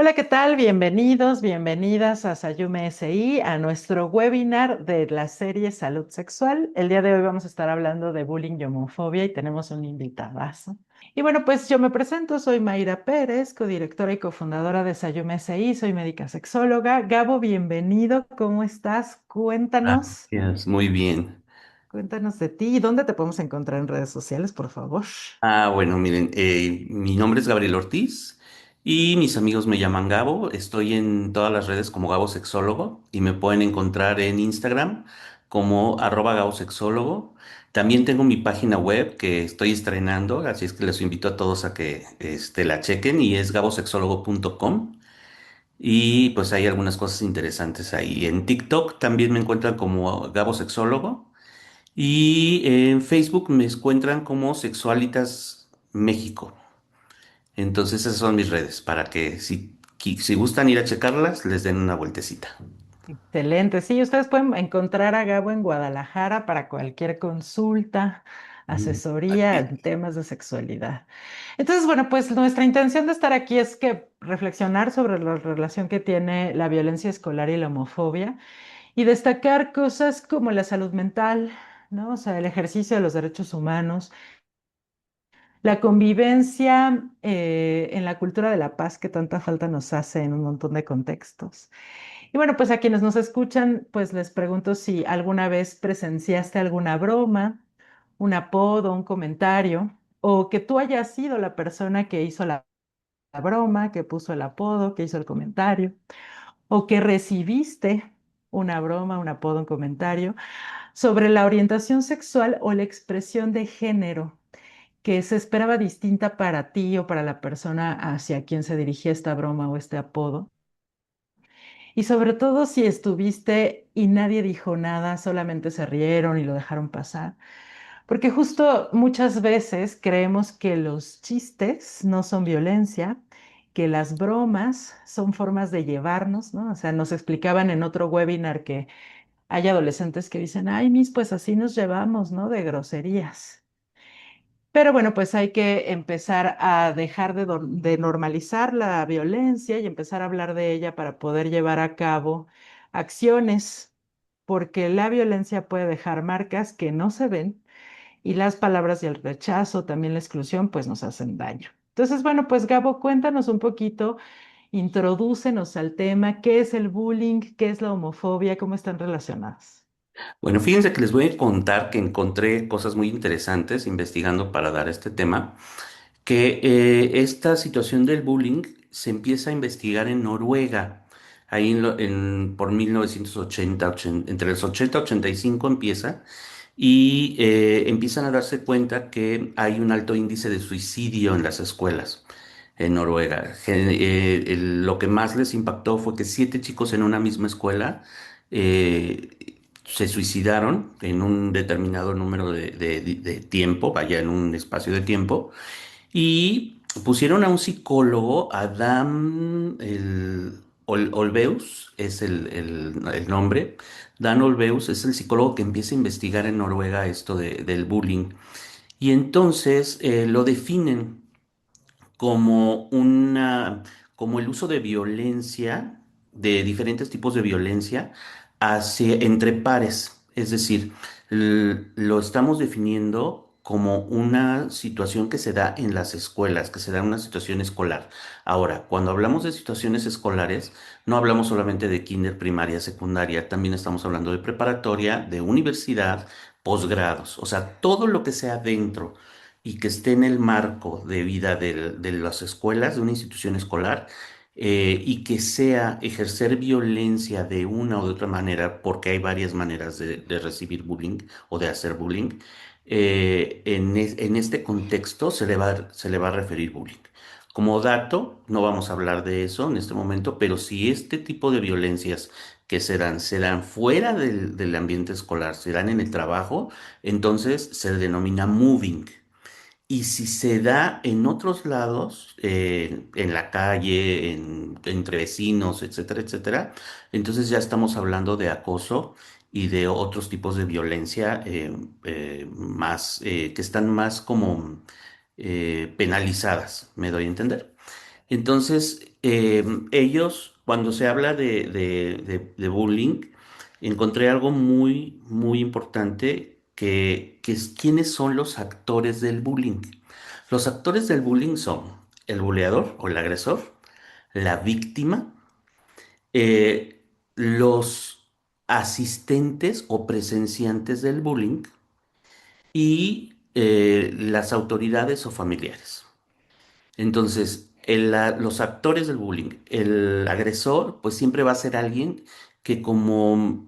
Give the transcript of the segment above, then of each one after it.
Hola, ¿qué tal? Bienvenidos, bienvenidas a Sayume SI, a nuestro webinar de la serie Salud Sexual. El día de hoy vamos a estar hablando de bullying y homofobia y tenemos un invitadazo. Y bueno, pues yo me presento, soy Mayra Pérez, codirectora y cofundadora de Sayume SI, soy médica sexóloga. Gabo, bienvenido, ¿cómo estás? Cuéntanos, Gracias, muy bien. cuéntanos de ti y dónde te podemos encontrar en redes sociales, por favor. Bueno, miren, mi nombre es Gabriel Ortiz y mis amigos me llaman Gabo. Estoy en todas las redes como Gabo Sexólogo y me pueden encontrar en Instagram como @Gabo Sexólogo. También tengo mi página web que estoy estrenando, así es que les invito a todos a que la chequen y es gabosexólogo.com. Y pues hay algunas cosas interesantes ahí. En TikTok también me encuentran como Gabo Sexólogo. Y en Facebook me encuentran como Sexualitas México. Entonces esas son mis redes para que si gustan ir a checarlas, les den una vueltecita. Excelente. Sí, ustedes pueden encontrar a Gabo en Guadalajara para cualquier consulta, asesoría Así. en temas de sexualidad. Entonces, bueno, pues nuestra intención de estar aquí es que reflexionar sobre la relación que tiene la violencia escolar y la homofobia y destacar cosas como la salud mental, ¿no? O sea, el ejercicio de los derechos humanos, la convivencia en la cultura de la paz que tanta falta nos hace en un montón de contextos. Y bueno, pues a quienes nos escuchan, pues les pregunto si alguna vez presenciaste alguna broma, un apodo, un comentario, o que tú hayas sido la persona que hizo la broma, que puso el apodo, que hizo el comentario, o que recibiste una broma, un apodo, un comentario sobre la orientación sexual o la expresión de género que se esperaba distinta para ti o para la persona hacia quien se dirigía esta broma o este apodo. Y sobre todo si estuviste y nadie dijo nada, solamente se rieron y lo dejaron pasar. Porque justo muchas veces creemos que los chistes no son violencia, que las bromas son formas de llevarnos, ¿no? O sea, nos explicaban en otro webinar que hay adolescentes que dicen, ay, mis, pues así nos llevamos, ¿no? De groserías. Pero bueno, pues hay que empezar a dejar de normalizar la violencia y empezar a hablar de ella para poder llevar a cabo acciones, porque la violencia puede dejar marcas que no se ven y las palabras y el rechazo, también la exclusión, pues nos hacen daño. Entonces, bueno, pues Gabo, cuéntanos un poquito, introdúcenos al tema, ¿qué es el bullying? ¿Qué es la homofobia? ¿Cómo están relacionadas? Bueno, fíjense que les voy a contar que encontré cosas muy interesantes investigando para dar este tema, que esta situación del bullying se empieza a investigar en Noruega. Ahí por 1980, entre los 80 y 85 empieza, y empiezan a darse cuenta que hay un alto índice de suicidio en las escuelas en Noruega. Lo que más les impactó fue que 7 chicos en una misma escuela se suicidaron en un determinado número de tiempo, vaya en un espacio de tiempo, y pusieron a un psicólogo, Adam Olveus, es el nombre. Dan Olveus es el psicólogo que empieza a investigar en Noruega esto del bullying. Y entonces lo definen como como el uso de violencia, de diferentes tipos de violencia entre pares. Es decir, lo estamos definiendo como una situación que se da en las escuelas, que se da en una situación escolar. Ahora, cuando hablamos de situaciones escolares, no hablamos solamente de kinder, primaria, secundaria, también estamos hablando de preparatoria, de universidad, posgrados, o sea, todo lo que sea dentro y que esté en el marco de vida de las escuelas, de una institución escolar, y que sea ejercer violencia de una o de otra manera, porque hay varias maneras de recibir bullying o de hacer bullying, en este contexto se le va a referir bullying. Como dato, no vamos a hablar de eso en este momento, pero si este tipo de violencias que se dan fuera del ambiente escolar, se dan en el trabajo, entonces se denomina moving. Y si se da en otros lados, en la calle, entre vecinos, etcétera, etcétera, entonces ya estamos hablando de acoso y de otros tipos de violencia que están más como penalizadas, me doy a entender. Entonces, ellos, cuando se habla de bullying, encontré algo muy, muy importante que es quiénes son los actores del bullying. Los actores del bullying son el buleador o el agresor, la víctima, los asistentes o presenciantes del bullying y las autoridades o familiares. Entonces, los actores del bullying, el agresor, pues siempre va a ser alguien que como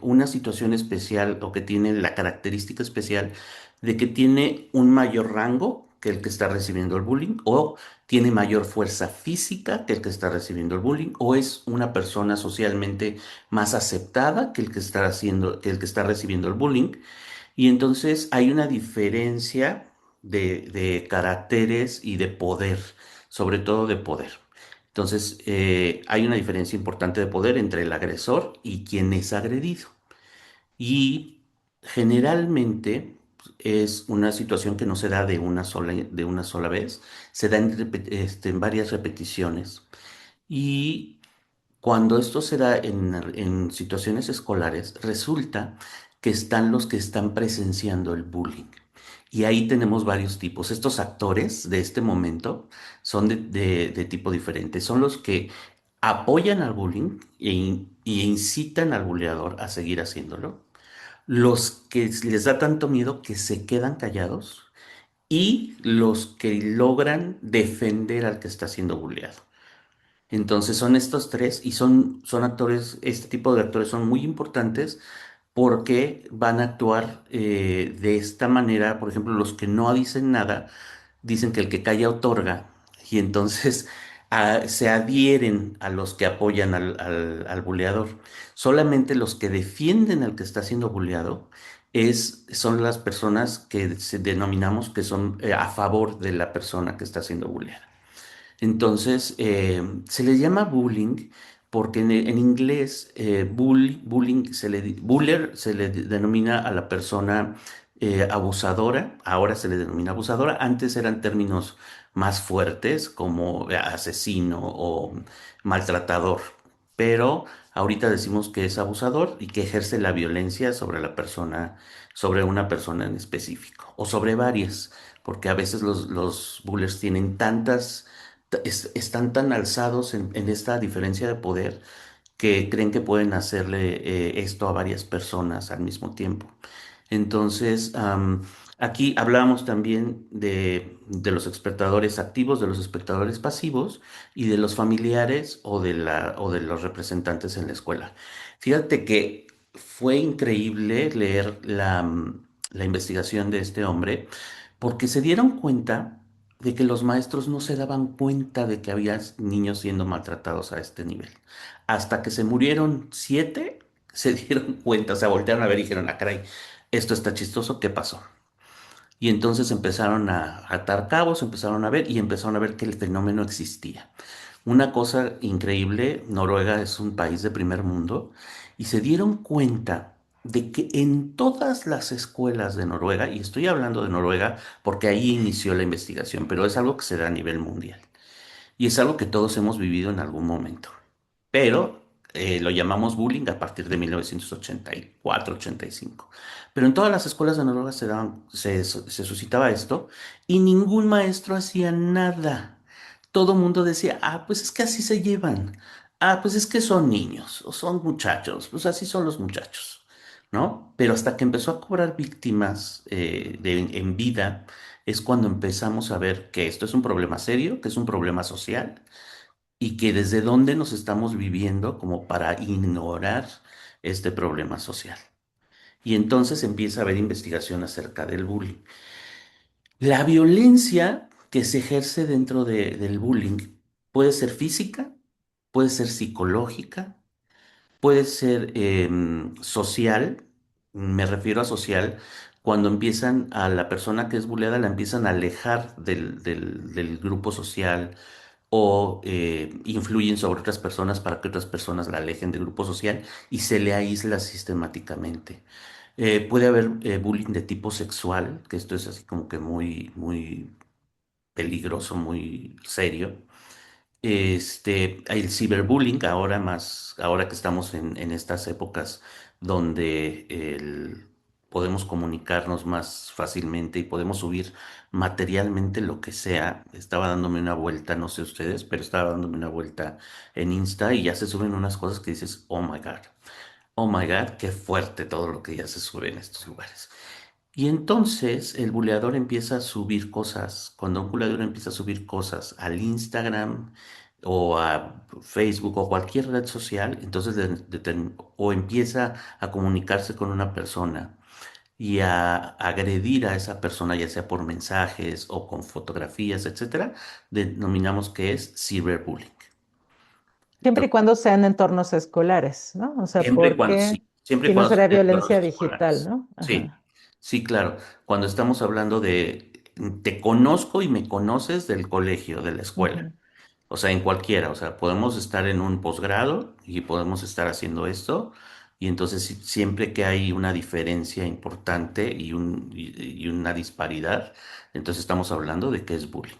una situación especial o que tiene la característica especial de que tiene un mayor rango que el que está recibiendo el bullying o tiene mayor fuerza física que el que está recibiendo el bullying o es una persona socialmente más aceptada que el que está haciendo, que el que está recibiendo el bullying. Y entonces hay una diferencia de caracteres y de poder, sobre todo de poder. Entonces, hay una diferencia importante de poder entre el agresor y quien es agredido. Y generalmente es una situación que no se da de una sola vez, se da en varias repeticiones. Y cuando esto se da en situaciones escolares, resulta que están los que están presenciando el bullying. Y ahí tenemos varios tipos. Estos actores de este momento son de tipo diferente. Son los que apoyan al bullying y incitan al buleador a seguir haciéndolo. Los que les da tanto miedo que se quedan callados y los que logran defender al que está siendo bulleado. Entonces son estos tres y son actores, este tipo de actores son muy importantes porque van a actuar de esta manera. Por ejemplo, los que no dicen nada, dicen que el que calla otorga y entonces se adhieren a los que apoyan al buleador. Solamente los que defienden al que está siendo buleado son las personas que denominamos que son a favor de la persona que está siendo buleada. Entonces, se le llama bullying porque en inglés bullying buller se le denomina a la persona abusadora, ahora se le denomina abusadora, antes eran términos más fuertes como asesino o maltratador, pero ahorita decimos que es abusador y que ejerce la violencia sobre la persona, sobre una persona en específico o sobre varias, porque a veces los bullers tienen están tan alzados en esta diferencia de poder que creen que pueden hacerle esto a varias personas al mismo tiempo. Entonces, aquí hablamos también de los espectadores activos, de los espectadores pasivos y de los familiares o de los representantes en la escuela. Fíjate que fue increíble leer la investigación de este hombre porque se dieron cuenta de que los maestros no se daban cuenta de que había niños siendo maltratados a este nivel. Hasta que se murieron 7, se dieron cuenta, o sea, voltearon a ver y dijeron, ah, caray, esto está chistoso, ¿qué pasó? Y entonces empezaron a atar cabos, empezaron a ver y empezaron a ver que el fenómeno existía. Una cosa increíble, Noruega es un país de primer mundo y se dieron cuenta de que en todas las escuelas de Noruega, y estoy hablando de Noruega porque ahí inició la investigación, pero es algo que se da a nivel mundial y es algo que todos hemos vivido en algún momento, pero lo llamamos bullying a partir de 1984-85. Pero en todas las escuelas de Noruega se suscitaba esto y ningún maestro hacía nada. Todo mundo decía, ah, pues es que así se llevan. Ah, pues es que son niños o son muchachos, pues así son los muchachos, ¿no? Pero hasta que empezó a cobrar víctimas en vida, es cuando empezamos a ver que esto es un problema serio, que es un problema social y que desde dónde nos estamos viviendo como para ignorar este problema social. Y entonces empieza a haber investigación acerca del bullying. La violencia que se ejerce dentro del bullying puede ser física, puede ser psicológica, puede ser social. Me refiero a social cuando empiezan a la persona que es bulleada, la empiezan a alejar del grupo social o influyen sobre otras personas para que otras personas la alejen del grupo social y se le aísla sistemáticamente. Puede haber bullying de tipo sexual, que esto es así como que muy, muy peligroso, muy serio. El ciberbullying, ahora más, ahora que estamos en estas épocas donde podemos comunicarnos más fácilmente y podemos subir materialmente lo que sea. Estaba dándome una vuelta, no sé ustedes, pero estaba dándome una vuelta en Insta y ya se suben unas cosas que dices, oh my God, qué fuerte todo lo que ya se sube en estos lugares. Y entonces el buleador empieza a subir cosas. Cuando un buleador empieza a subir cosas al Instagram o a Facebook o cualquier red social, entonces o empieza a comunicarse con una persona y a agredir a esa persona, ya sea por mensajes o con fotografías, etcétera, denominamos que es cyberbullying. Siempre y cuando sean entornos escolares, ¿no? O sea, porque Siempre y si no cuando sería sean entornos violencia digital, escolares. ¿no? Sí, Ajá. sí, claro. Cuando estamos hablando de te conozco y me conoces del colegio, de la escuela. Ujú. O sea, en cualquiera. O sea, podemos estar en un posgrado y podemos estar haciendo esto. Y entonces siempre que hay una diferencia importante y una disparidad, entonces estamos hablando de que es bullying.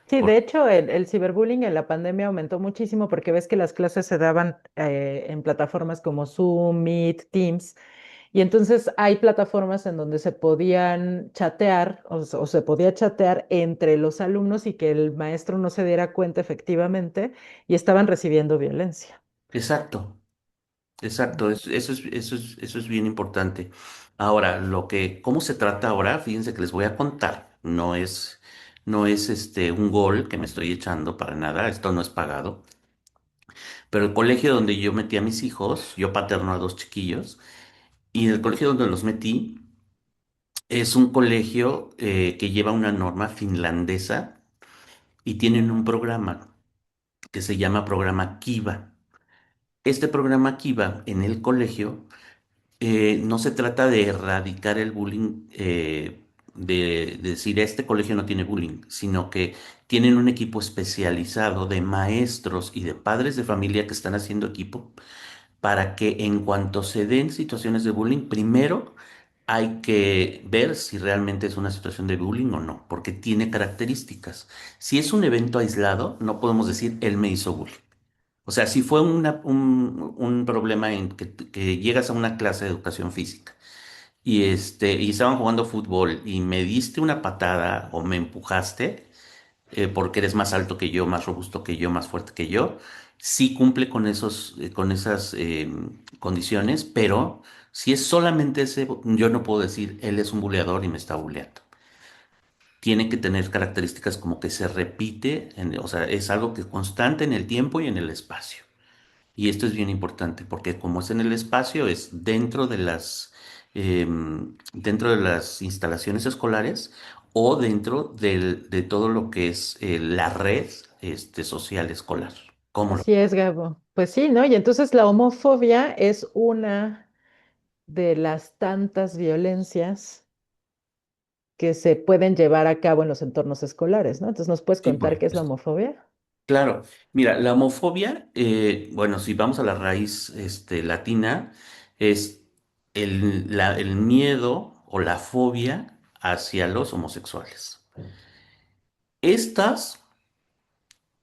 Sí, Por- de hecho, el ciberbullying en la pandemia aumentó muchísimo porque ves que las clases se daban en plataformas como Zoom, Meet, Teams, y entonces hay plataformas en donde se podían chatear o se podía chatear entre los alumnos y que el maestro no se diera cuenta efectivamente y estaban recibiendo violencia. Exacto. Exacto, eso es bien importante. Ahora, ¿cómo se trata ahora? Fíjense que les voy a contar. No es un gol que me estoy echando para nada, esto no es pagado. Pero el colegio donde yo metí a mis hijos, yo paterno a dos chiquillos, y el colegio donde los metí es un colegio que lleva una norma finlandesa y tienen un programa que se llama programa Kiva. Este programa Kiva en el colegio no se trata de erradicar el bullying, de decir este colegio no tiene bullying, sino que tienen un equipo especializado de maestros y de padres de familia que están haciendo equipo para que en cuanto se den situaciones de bullying, primero hay que ver si realmente es una situación de bullying o no, porque tiene características. Si es un evento aislado, no podemos decir él me hizo bullying. O sea, si fue un problema en que llegas a una clase de educación física y estaban jugando fútbol y me diste una patada o me empujaste porque eres más alto que yo, más robusto que yo, más fuerte que yo, sí cumple con con esas condiciones, pero si es solamente ese, yo no puedo decir él es un buleador y me está buleando. Tiene que tener características como que se repite, o sea, es algo que es constante en el tiempo y en el espacio. Y esto es bien importante porque como es en el espacio, es dentro de las instalaciones escolares o dentro de todo lo que es la red social escolar. ¿Cómo lo? Así es, Gabo. Pues sí, ¿no? Y entonces la homofobia es una de las tantas violencias que se pueden llevar a cabo en los entornos escolares, ¿no? Entonces, ¿nos puedes Sí, por contar qué es la supuesto. homofobia? Claro, mira, la homofobia, bueno, si vamos a la raíz latina, es el miedo o la fobia hacia los homosexuales. Estas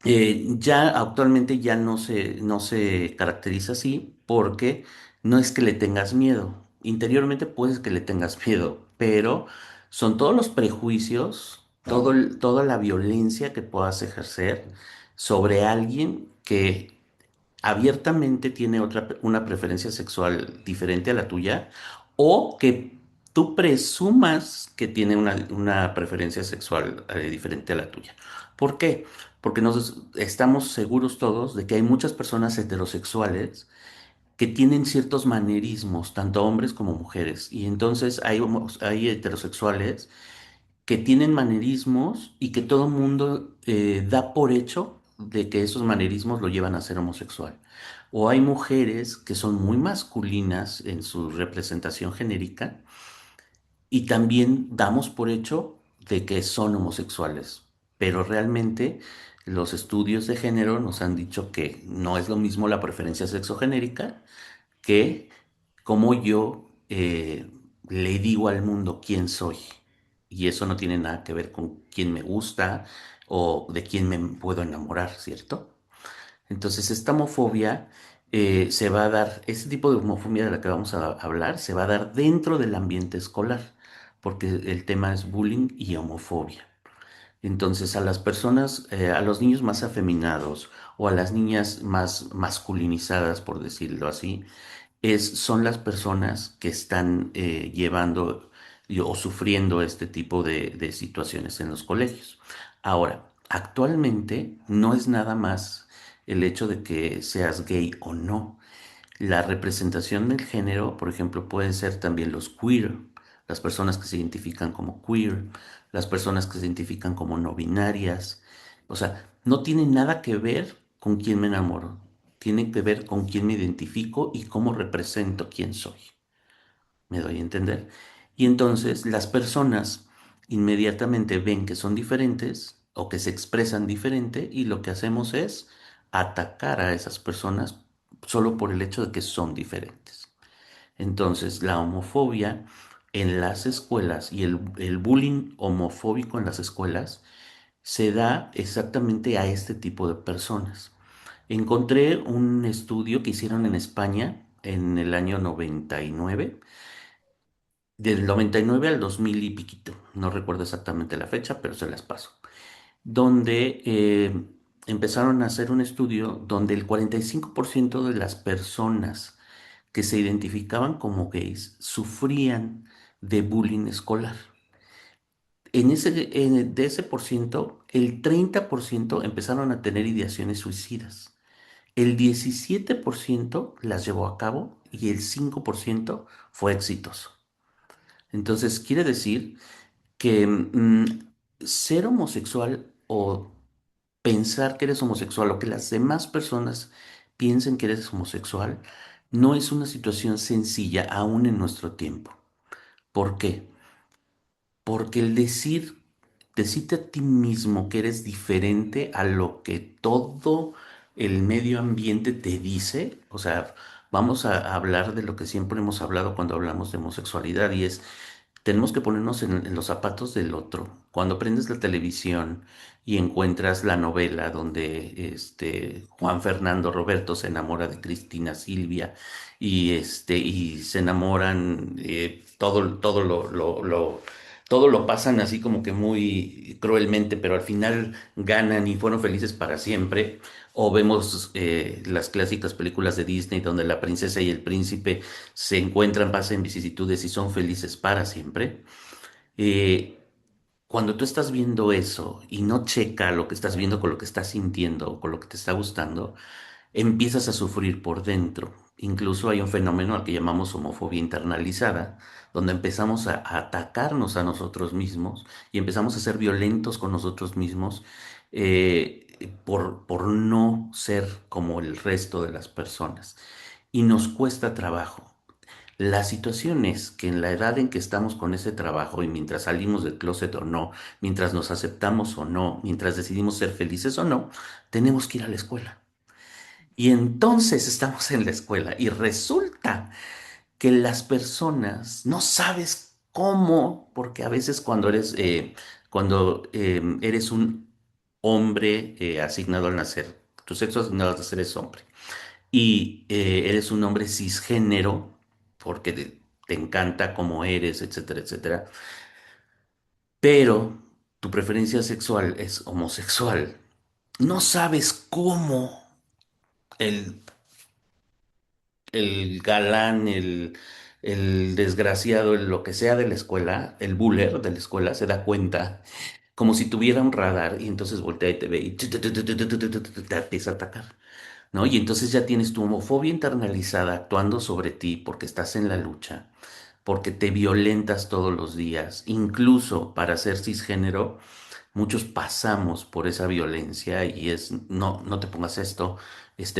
ya actualmente ya no se caracteriza así porque no es que le tengas miedo. Interiormente puedes que le tengas miedo, pero son todos los prejuicios, toda la violencia que puedas ejercer sobre alguien que abiertamente tiene una preferencia sexual diferente a la tuya o que tú presumas que tiene una preferencia sexual diferente a la tuya. ¿Por qué? Porque estamos seguros todos de que hay muchas personas heterosexuales que tienen ciertos manerismos, tanto hombres como mujeres, y entonces hay heterosexuales que tienen manerismos y que todo el mundo da por hecho de que esos manerismos lo llevan a ser homosexual. O hay mujeres que son muy masculinas en su representación genérica y también damos por hecho de que son homosexuales. Pero realmente los estudios de género nos han dicho que no es lo mismo la preferencia sexogenérica que cómo yo le digo al mundo quién soy. Y eso no tiene nada que ver con quién me gusta o de quién me puedo enamorar, ¿cierto? Entonces, esta homofobia se va a dar, este tipo de homofobia de la que vamos a hablar, se va a dar dentro del ambiente escolar, porque el tema es bullying y homofobia. Entonces, a las personas, a los niños más afeminados o a las niñas más masculinizadas, por decirlo así, son las personas que están llevando o sufriendo este tipo de situaciones en los colegios. Ahora, actualmente no es nada más el hecho de que seas gay o no. La representación del género, por ejemplo, pueden ser también los queer, las personas que se identifican como queer, las personas que se identifican como no binarias. O sea, no tiene nada que ver con quién me enamoro, tiene que ver con quién me identifico y cómo represento quién soy. ¿Me doy a entender? Y entonces las personas inmediatamente ven que son diferentes o que se expresan diferente y lo que hacemos es atacar a esas personas solo por el hecho de que son diferentes. Entonces, la homofobia en las escuelas y el bullying homofóbico en las escuelas se da exactamente a este tipo de personas. Encontré un estudio que hicieron en España en el año 99, del 99 al 2000 y piquito, no recuerdo exactamente la fecha, pero se las paso, donde empezaron a hacer un estudio donde el 45% de las personas que se identificaban como gays sufrían de bullying escolar. De ese por ciento, el 30% empezaron a tener ideaciones suicidas. El 17% las llevó a cabo y el 5% fue exitoso. Entonces, quiere decir que ser homosexual o pensar que eres homosexual o que las demás personas piensen que eres homosexual no es una situación sencilla aún en nuestro tiempo. ¿Por qué? Porque el decirte a ti mismo que eres diferente a lo que todo el medio ambiente te dice, o sea, vamos a hablar de lo que siempre hemos hablado cuando hablamos de homosexualidad y es tenemos que ponernos en los zapatos del otro. Cuando prendes la televisión y encuentras la novela donde Juan Fernando Roberto se enamora de Cristina Silvia y se enamoran, todo lo pasan así como que muy cruelmente, pero al final ganan y fueron felices para siempre. O vemos las clásicas películas de Disney donde la princesa y el príncipe se encuentran, pasan vicisitudes y son felices para siempre. Eh, Cuando tú estás viendo eso y no checa lo que estás viendo con lo que estás sintiendo o con lo que te está gustando, empiezas a sufrir por dentro. Incluso hay un fenómeno al que llamamos homofobia internalizada, donde empezamos a atacarnos a nosotros mismos y empezamos a ser violentos con nosotros mismos por no ser como el resto de las personas. Y nos cuesta trabajo. La situación es que en la edad en que estamos con ese trabajo y mientras salimos del closet o no, mientras nos aceptamos o no, mientras decidimos ser felices o no, tenemos que ir a la escuela. Y entonces estamos en la escuela y resulta que las personas no sabes cómo, porque a veces cuando eres un hombre asignado al nacer, tu sexo asignado al nacer es hombre, y eres un hombre cisgénero, porque te encanta cómo eres, etcétera, etcétera, pero tu preferencia sexual es homosexual, no sabes cómo el el galán, el desgraciado, lo que sea de la escuela, el buller de la escuela, se da cuenta como si tuviera un radar y entonces voltea y te ve y te empieza a atacar, ¿no? Y entonces ya tienes tu homofobia internalizada actuando sobre ti porque estás en la lucha, porque te violentas todos los días, incluso para ser cisgénero. Muchos pasamos por esa violencia y es, no, no te pongas esto,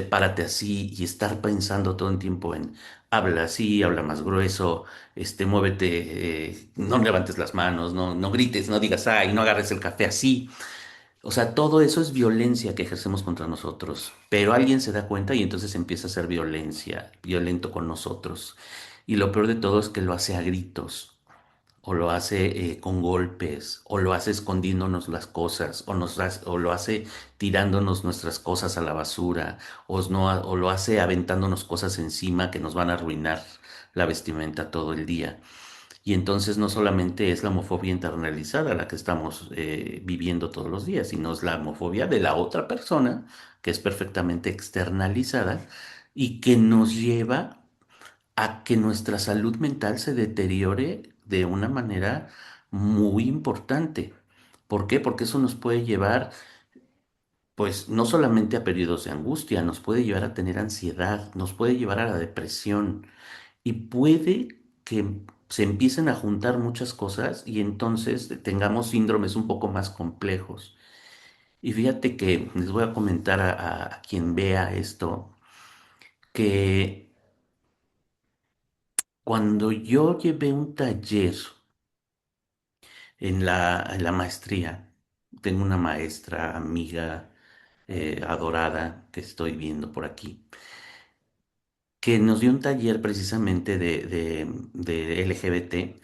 párate así y estar pensando todo el tiempo en, habla así, habla más grueso, muévete, no levantes las manos, no, no grites, no digas, ay, no agarres el café así. O sea, todo eso es violencia que ejercemos contra nosotros, pero alguien se da cuenta y entonces empieza a hacer violencia, violento con nosotros. Y lo peor de todo es que lo hace a gritos. o lo hace con golpes, o lo hace escondiéndonos las cosas, o lo hace tirándonos nuestras cosas a la basura, o lo hace aventándonos cosas encima que nos van a arruinar la vestimenta todo el día. Y entonces no solamente es la homofobia internalizada la que estamos viviendo todos los días, sino es la homofobia de la otra persona, que es perfectamente externalizada y que nos lleva a que nuestra salud mental se deteriore de una manera muy importante. ¿Por qué? Porque eso nos puede llevar, pues, no solamente a periodos de angustia, nos puede llevar a tener ansiedad, nos puede llevar a la depresión y puede que se empiecen a juntar muchas cosas y entonces tengamos síndromes un poco más complejos. Y fíjate que les voy a comentar a quien vea esto, que cuando yo llevé un taller en la maestría, tengo una maestra, amiga, adorada, que estoy viendo por aquí, que nos dio un taller precisamente de LGBT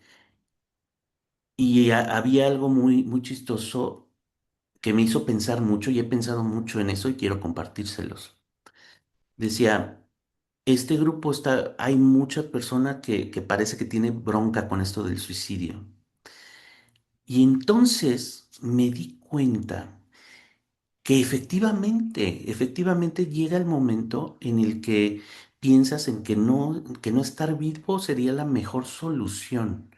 y había algo muy, muy chistoso que me hizo pensar mucho y he pensado mucho en eso y quiero compartírselos. Decía, este grupo está, hay mucha persona que parece que tiene bronca con esto del suicidio. Y entonces me di cuenta que efectivamente llega el momento en el que piensas en que no estar vivo sería la mejor solución.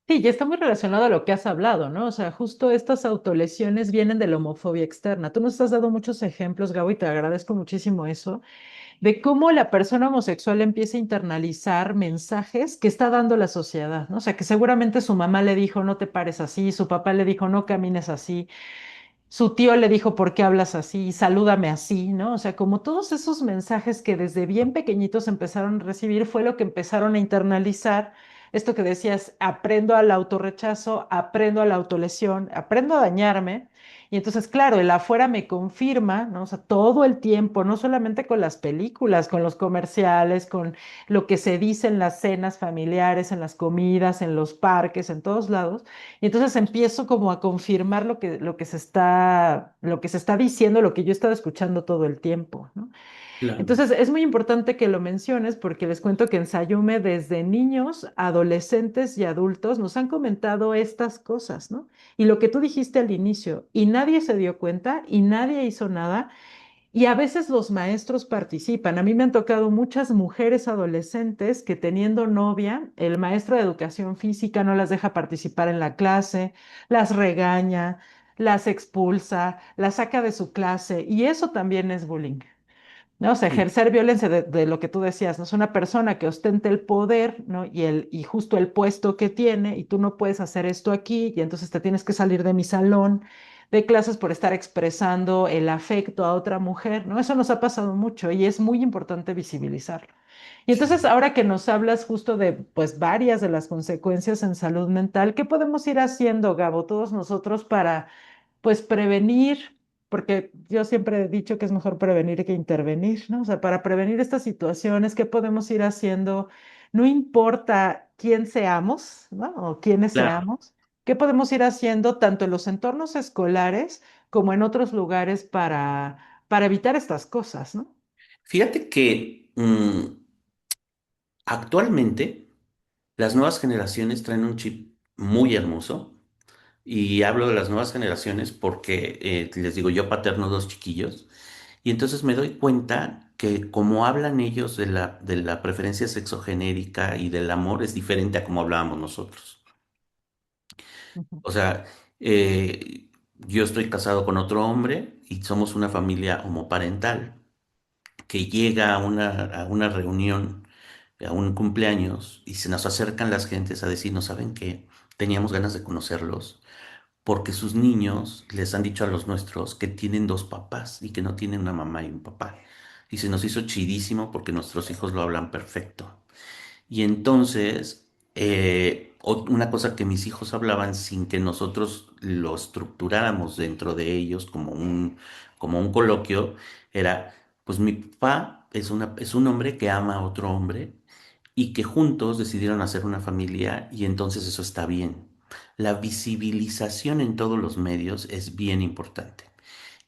Sí, y está muy relacionado a lo que has hablado, ¿no? O sea, justo estas autolesiones vienen de la homofobia externa. Tú nos has dado muchos ejemplos, Gabo, y te agradezco muchísimo eso, de cómo la persona homosexual empieza a internalizar mensajes que está dando la sociedad, ¿no? O sea, que seguramente su mamá le dijo, no te pares así, su papá le dijo, no camines así, su tío le dijo, ¿por qué hablas así? Salúdame así, ¿no? O sea, como todos esos mensajes que desde bien pequeñitos empezaron a recibir, fue lo que empezaron a internalizar. Esto que decías, aprendo al autorrechazo, aprendo a la autolesión, aprendo a dañarme. Y entonces, claro, el afuera me confirma, ¿no? O sea, todo el tiempo, no solamente con las películas, con los comerciales, con lo que se dice en las cenas familiares, en las comidas, en los parques, en todos lados, y entonces empiezo como a confirmar lo que se está diciendo, lo que yo he estado escuchando todo el tiempo, ¿no? Claro. Entonces es muy importante que lo menciones porque les cuento que en Sayume desde niños, adolescentes y adultos nos han comentado estas cosas, ¿no? Y lo que tú dijiste al inicio, y nadie se dio cuenta y nadie hizo nada, y a veces los maestros participan. A mí me han tocado muchas mujeres adolescentes que teniendo novia, el maestro de educación física no las deja participar en la clase, las regaña, las expulsa, las saca de su clase y eso también es bullying. ¿No? O sea, Sí, ejercer violencia de lo que tú decías, ¿no? Es una persona que ostenta el poder, ¿no? Y justo el puesto que tiene, y tú no puedes hacer esto aquí, y entonces te tienes que salir de mi salón de clases por estar expresando el afecto a otra mujer, ¿no? Eso nos ha pasado mucho y es muy importante visibilizarlo. Y entonces, sí. ahora que nos hablas justo de, pues, varias de las consecuencias en salud mental, ¿qué podemos ir haciendo, Gabo, todos nosotros para, pues, prevenir? Porque yo siempre he dicho que es mejor prevenir que intervenir, ¿no? O sea, para prevenir estas situaciones, ¿qué podemos ir haciendo? No importa quién seamos, ¿no? O quiénes Claro. seamos, ¿qué podemos ir haciendo tanto en los entornos escolares como en otros lugares para evitar estas cosas, ¿no? Fíjate que actualmente las nuevas generaciones traen un chip muy hermoso. Y hablo de las nuevas generaciones porque, les digo, yo paterno dos chiquillos y entonces me doy cuenta que como hablan ellos de la preferencia sexogenérica y del amor es diferente a como hablábamos nosotros. Ujú, O sea, yo estoy casado con otro hombre y somos una familia homoparental que llega a una reunión, a un cumpleaños y se nos acercan las gentes a decirnos, ¿saben qué? Teníamos ganas de conocerlos porque sus niños les han dicho a los nuestros que tienen dos papás y que no tienen una mamá y un papá. Y se nos hizo chidísimo porque nuestros hijos lo hablan perfecto. Y entonces, una cosa que mis hijos hablaban sin que nosotros lo estructuráramos dentro de ellos como un coloquio, era, pues mi papá es un hombre que ama a otro hombre y que juntos decidieron hacer una familia y entonces eso está bien. La visibilización en todos los medios es bien importante.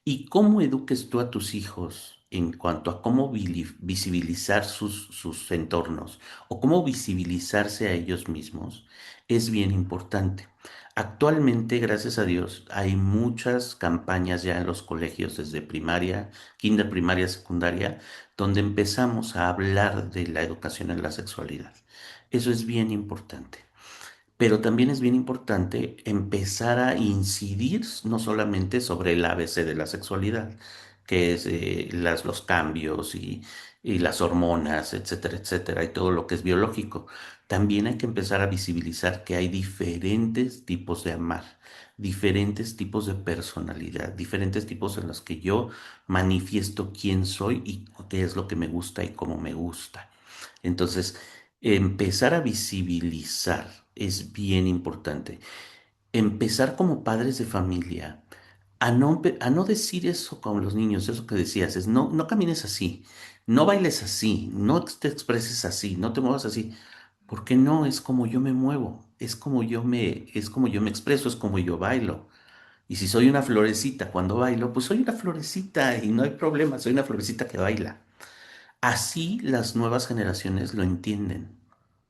¿Y cómo eduques tú a tus hijos en cuanto a cómo visibilizar sus entornos o cómo visibilizarse a ellos mismos? Es bien importante. Actualmente, gracias a Dios, hay muchas campañas ya en los colegios desde primaria, kinder, primaria, secundaria, donde empezamos a hablar de la educación en la sexualidad. Eso es bien importante. Pero también es bien importante empezar a incidir no solamente sobre el ABC de la sexualidad, que es los cambios y las hormonas, etcétera, etcétera, y todo lo que es biológico. También hay que empezar a visibilizar que hay diferentes tipos de amar, diferentes tipos de personalidad, diferentes tipos en los que yo manifiesto quién soy y qué es lo que me gusta y cómo me gusta. Entonces, empezar a visibilizar es bien importante. Empezar como padres de familia a no decir eso con los niños, eso que decías, es no, no camines así, no bailes así, no te expreses así, no te muevas así, porque no es como yo me muevo, es como yo me expreso, es como yo bailo. Y si soy una florecita cuando bailo, pues soy una florecita y no hay problema, soy una florecita que baila. Así las nuevas generaciones lo entienden.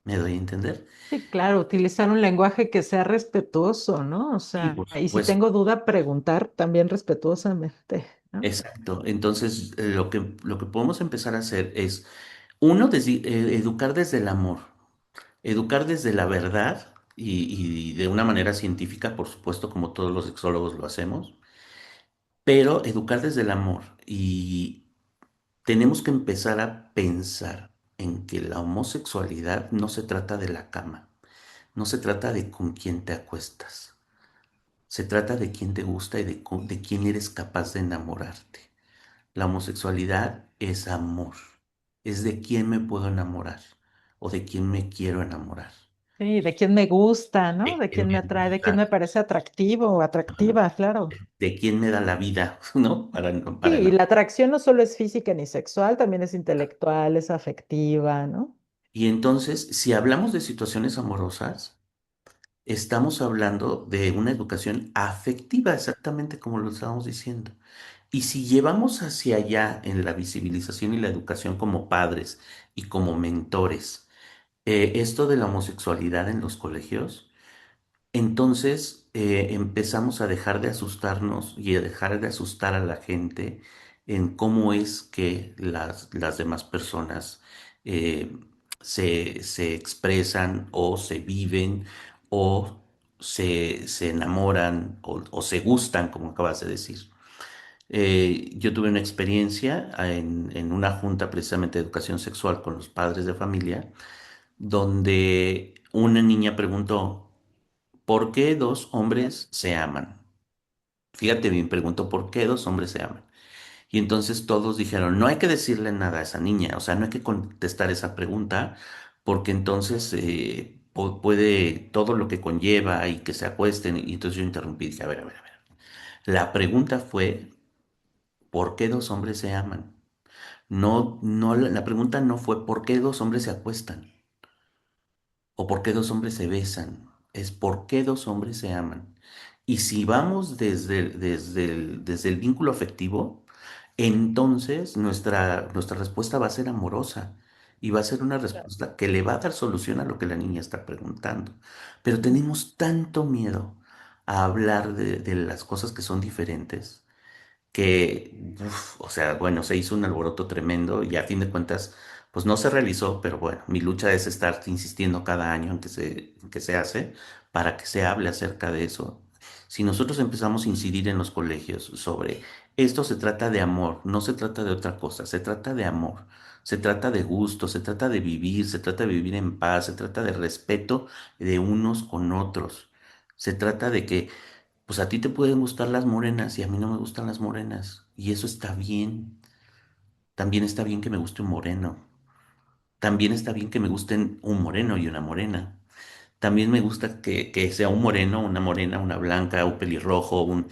¿Me doy a entender? Sí, claro, utilizar un lenguaje que sea respetuoso, ¿no? O Sí, sea, por y si supuesto. tengo duda, preguntar también respetuosamente, ¿no? Exacto. Entonces, lo que podemos empezar a hacer es, uno, educar desde el amor, educar desde la verdad y de una manera científica, por supuesto, como todos los sexólogos lo hacemos, pero educar desde el amor. Y tenemos que empezar a pensar en que la homosexualidad no se trata de la cama, no se trata de con quién te acuestas. Se trata de quién te gusta y de quién eres capaz de enamorarte. La homosexualidad es amor. Es de quién me puedo enamorar o de quién me quiero enamorar. Sí, de quién me gusta, ¿no? De De quién quién me me atrae, de quién me gusta, parece atractivo o ajá, atractiva, claro. de quién me da la vida, ¿no? Sí, Para y la enamorar. atracción no solo es física ni sexual, también es intelectual, es afectiva, ¿no? Y entonces, si hablamos de situaciones amorosas, estamos hablando de una educación afectiva, exactamente como lo estábamos diciendo. Y si llevamos hacia allá en la visibilización y la educación como padres y como mentores, esto de la homosexualidad en los colegios, entonces empezamos a dejar de asustarnos y a dejar de asustar a la gente en cómo es que las demás personas eh, se expresan o se viven o se enamoran o se gustan, como acabas de decir. Yo tuve una experiencia en una junta precisamente de educación sexual con los padres de familia, donde una niña preguntó, ¿por qué dos hombres se aman? Fíjate bien, preguntó, ¿por qué dos hombres se aman? Y entonces todos dijeron, no hay que decirle nada a esa niña, o sea, no hay que contestar esa pregunta, porque entonces puede todo lo que conlleva y que se acuesten. Y entonces yo interrumpí y dije, a ver, a ver, a ver. La pregunta fue, ¿por qué dos hombres se aman? No, no, la pregunta no fue ¿por qué dos hombres se acuestan? ¿O por qué dos hombres se besan? Es ¿por qué dos hombres se aman? Y si vamos desde el vínculo afectivo, entonces nuestra respuesta va a ser amorosa y va a ser una respuesta que le va a dar solución a lo que la niña está preguntando. Pero tenemos tanto miedo a hablar de las cosas que son diferentes que, uf, o sea, bueno, se hizo un alboroto tremendo y a fin de cuentas, pues no se realizó, pero bueno, mi lucha es estar insistiendo cada año en que se hace para que se hable acerca de eso. Si nosotros empezamos a incidir en los colegios sobre esto se trata de amor, no se trata de otra cosa, se trata de amor, se trata de gusto, se trata de vivir, se trata de vivir en paz, se trata de respeto de unos con otros. Se trata de que pues a ti te pueden gustar las morenas y a mí no me gustan las morenas. Y eso está bien. También está bien que me guste un moreno. También está bien que me gusten un moreno y una morena. También me gusta que sea un moreno, una morena, una blanca, un pelirrojo, un...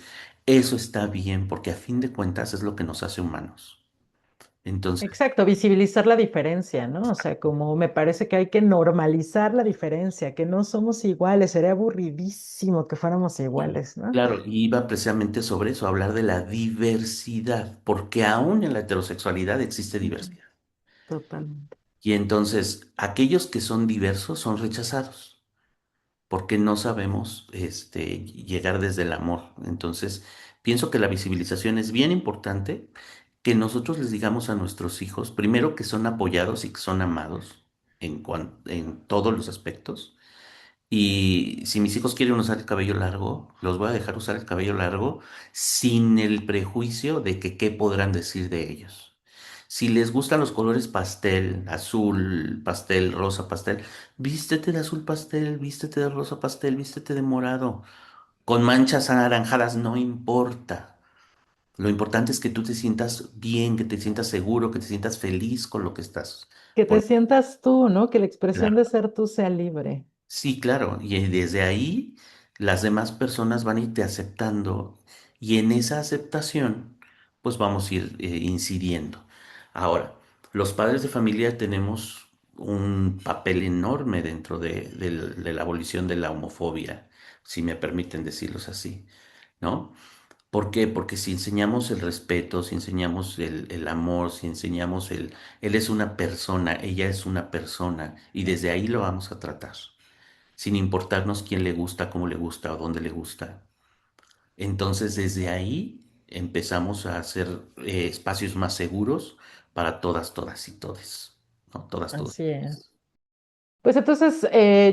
Eso está bien porque a fin de cuentas es lo que nos hace humanos. Exacto, visibilizar la diferencia, ¿no? O sea, como me parece que hay que normalizar la diferencia, que no somos iguales, sería aburridísimo que fuéramos iguales, ¿no? Claro, y iba precisamente sobre eso, hablar de la diversidad, porque aún en la heterosexualidad existe Ujú. diversidad. Totalmente. Y entonces, aquellos que son diversos son rechazados, porque no sabemos llegar desde el amor. Entonces, pienso que la visibilización es bien importante, que nosotros les digamos a nuestros hijos, primero que son apoyados y que son amados en todos los aspectos. Y si mis hijos quieren usar el cabello largo, los voy a dejar usar el cabello largo sin el prejuicio de que qué podrán decir de ellos. Si les gustan los colores pastel, azul, pastel, rosa, pastel, vístete de azul pastel, vístete de rosa pastel, vístete de morado. Con manchas anaranjadas, no importa. Lo importante es que tú te sientas bien, que te sientas seguro, que te sientas feliz con lo que estás Que te poniendo. sientas tú, ¿no? Que la expresión Claro. de ser tú sea libre. Sí, claro, y desde ahí las demás personas van a irte aceptando y en esa aceptación pues vamos a ir incidiendo. Ahora, los padres de familia tenemos un papel enorme dentro de la abolición de la homofobia, si me permiten decirlos así, ¿no? ¿Por qué? Porque si enseñamos el respeto, si enseñamos el amor, si enseñamos él es una persona, ella es una persona y desde ahí lo vamos a tratar sin importarnos quién le gusta, cómo le gusta o dónde le gusta. Entonces, desde ahí empezamos a hacer espacios más seguros para todas, todas y todes, ¿no? Todas, todas. Así es. Pues entonces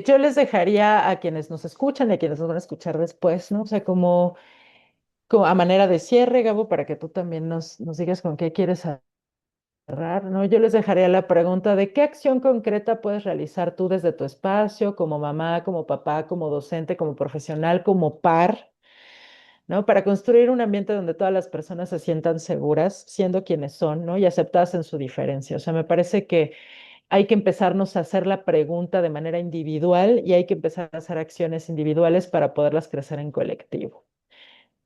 yo les dejaría a quienes nos escuchan y a quienes nos van a escuchar después, ¿no? O sea, como a manera de cierre, Gabo, para que tú también nos digas con qué quieres cerrar, ¿no? Yo les dejaría la pregunta de qué acción concreta puedes realizar tú desde tu espacio, como mamá, como papá, como docente, como profesional, como par, ¿no? Para construir un ambiente donde todas las personas se sientan seguras, siendo quienes son, ¿no? Y aceptadas en su diferencia. O sea, me parece que hay que empezarnos a hacer la pregunta de manera individual y hay que empezar a hacer acciones individuales para poderlas crecer en colectivo.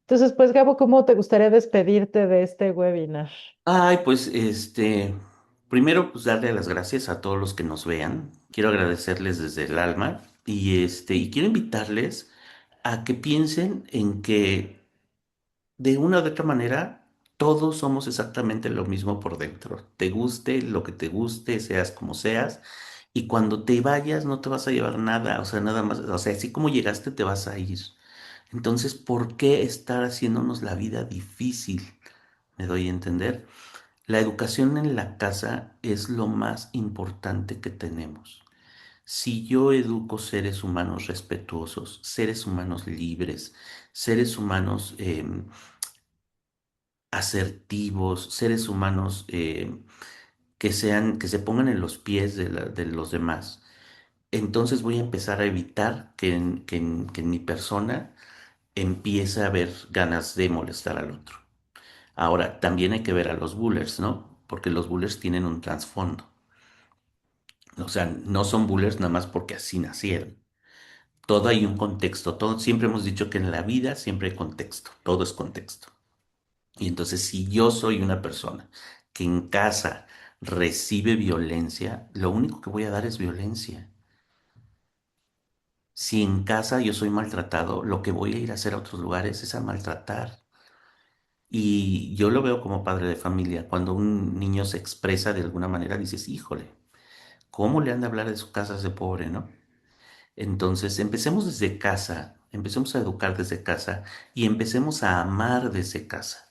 Entonces, pues, Gabo, ¿cómo te gustaría despedirte de este webinar? Ay, pues primero pues darle las gracias a todos los que nos vean. Quiero agradecerles desde el alma y quiero invitarles a que piensen en que de una u otra manera, todos somos exactamente lo mismo por dentro. Te guste lo que te guste, seas como seas, y cuando te vayas no te vas a llevar nada, o sea, nada más, o sea, así como llegaste te vas a ir. Entonces, ¿por qué estar haciéndonos la vida difícil? ¿Me doy a entender? La educación en la casa es lo más importante que tenemos. Si yo educo seres humanos respetuosos, seres humanos libres, seres humanos asertivos, seres humanos que se pongan en los pies de los demás. Entonces voy a empezar a evitar que en mi persona empiece a haber ganas de molestar al otro. Ahora, también hay que ver a los bullers, ¿no? Porque los bullers tienen un trasfondo. O sea, no son bullers nada más porque así nacieron. Todo hay un contexto. Todo, siempre hemos dicho que en la vida siempre hay contexto. Todo es contexto. Y entonces, si yo soy una persona que en casa recibe violencia, lo único que voy a dar es violencia. Si en casa yo soy maltratado, lo que voy a ir a hacer a otros lugares es a maltratar. Y yo lo veo como padre de familia. Cuando un niño se expresa de alguna manera, dices, híjole, ¿cómo le han de hablar de su casa a ese pobre, no? Entonces, empecemos desde casa, empecemos a educar desde casa y empecemos a amar desde casa.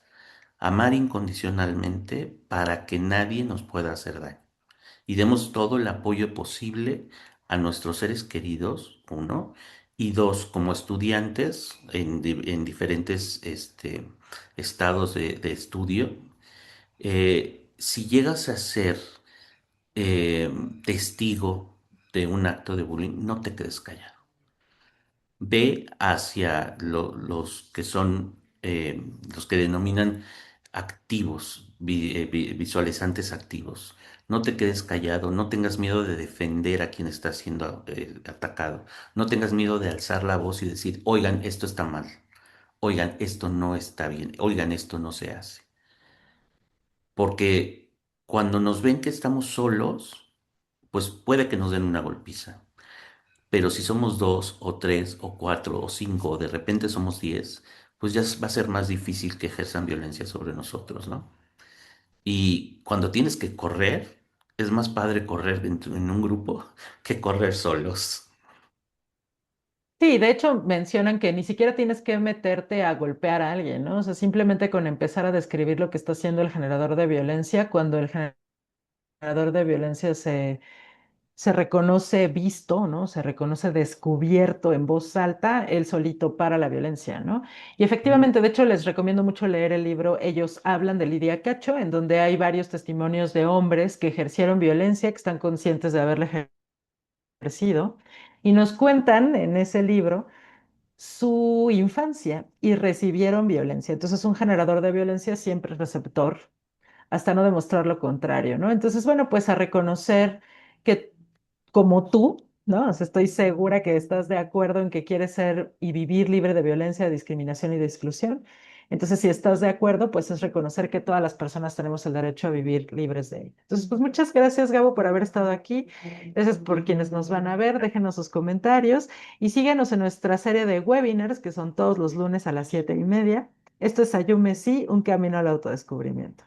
Amar incondicionalmente para que nadie nos pueda hacer daño. Y demos todo el apoyo posible a nuestros seres queridos, uno, y dos, como estudiantes en diferentes estados de estudio, si llegas a ser eh, testigo de un acto de bullying, no te quedes callado. Ve hacia los que son, los que denominan activos, visualizantes activos. No te quedes callado, no tengas miedo de defender a quien está siendo atacado. No tengas miedo de alzar la voz y decir, oigan, esto está mal. Oigan, esto no está bien. Oigan, esto no se hace. Porque Cuando nos ven que estamos solos, pues puede que nos den una golpiza. Pero si somos dos o tres o cuatro o cinco o de repente somos 10, pues ya va a ser más difícil que ejerzan violencia sobre nosotros, ¿no? Y cuando tienes que correr, es más padre correr en un grupo que correr solos. Sí, de hecho mencionan que ni siquiera tienes que meterte a golpear a alguien, ¿no? O sea, simplemente con empezar a describir lo que está haciendo el generador de violencia, cuando el generador de violencia se reconoce visto, ¿no? Se reconoce descubierto en voz alta, él solito para la violencia, ¿no? Y Mm. efectivamente, de hecho, les recomiendo mucho leer el libro Ellos hablan de Lidia Cacho, en donde hay varios testimonios de hombres que ejercieron violencia, que están conscientes de haberla ejercido, y nos cuentan en ese libro su infancia y recibieron violencia. Entonces, un generador de violencia siempre es receptor hasta no demostrar lo contrario, ¿no? Entonces, bueno, pues a reconocer que como tú, ¿no? O sea, estoy segura que estás de acuerdo en que quieres ser y vivir libre de violencia, discriminación y de exclusión. Entonces, si estás de acuerdo, pues es reconocer que todas las personas tenemos el derecho a vivir libres de ella. Entonces, pues muchas gracias, Gabo, por haber estado aquí. Gracias por quienes nos van a ver. Déjenos sus comentarios y síguenos en nuestra serie de webinars que son todos los lunes a las 7:30. Esto es Ayume Sí, un camino al autodescubrimiento.